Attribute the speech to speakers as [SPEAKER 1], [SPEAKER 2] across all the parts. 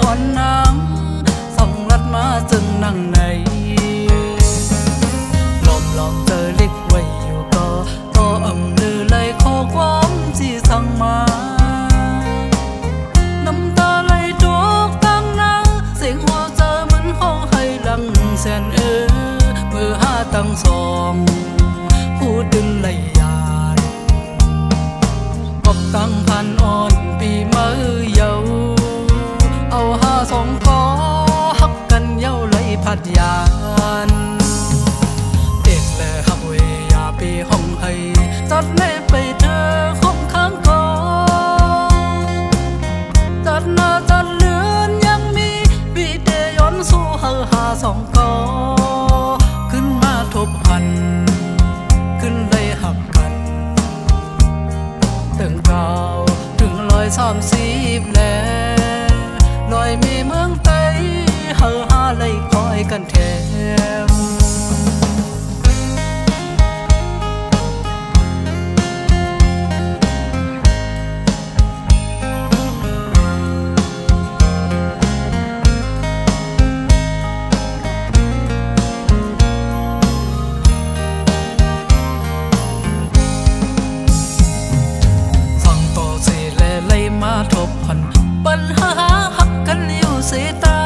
[SPEAKER 1] อ่อนนางส่องลัดมาจึงนั่งในลองเจอเล็กไว้อยู่ก็ลือเลยข้อความที่สั่งมาน้ำตาไหลทุกตั้งนาเสียงหัวใจมันห้องให้ลังแสนมือห้าตั้งสองพูดดึงไหลยานกบตั้งพันอ่อนปีมือเยาเอาห้าสองก็ฮักกันเย้าไหลพัดยานปีห้องให้จัดแน่ไปเธอคงค้างก่อนจัดหน้าจัดเลือนยังมีวิเดย้อนสู้หาสองกอขึ้นมาทบหันขึ้นเลยหักกันถึงเก่าถึง130แล้วลอยมีเมืองไต้หาเลยคอยกันแถมมาทบพันปัญหาหักกันอยู่เสียตา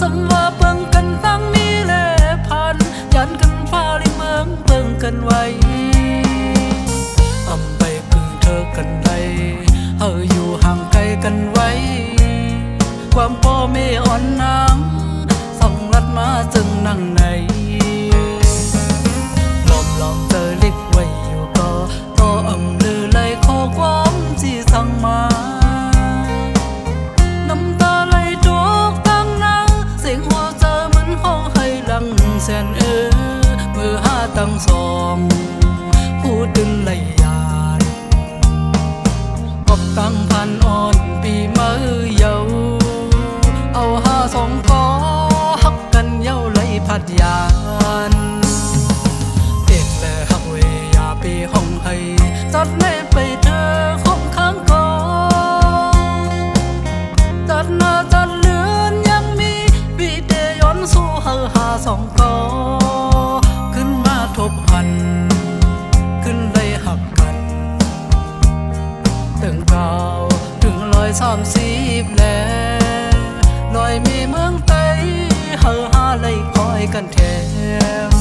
[SPEAKER 1] สำว่าเบิ่งกันตั้งมีแลพันยันกันฟ้าลิเมืองเบิ่งกันไว้อำไปกึ่งเธอกันใดอยู่ห่างไกลกันไว้ความพ่อแม่อ่อนนางส่องลัดมาจึงนั่งในลองเจอเล็กไว้อยู่ก็ลือเลยข้อความที่สั่งมาน้ำตาไหลทุกตั้งนาเสียงหัวใจมันห้องให้ลังแสนมือห้าตั้งสองพูดดึงไหลยานกบตั้งพันอ่อนปีมือเยาเอาห้าสองก็ฮักกันเย้าไหลพัดยานปีห้องให้จัดแน่ไปเธอคงค้างก่อนจัดหน้าจัดเลือนยังมีวิเดย้อนสู้หาสองกอขึ้นมาทบหันขึ้นเลยหักกันถึงเก่าถึง130แล้วลอยมีเมืองไต้หาเลยคอยกันแถม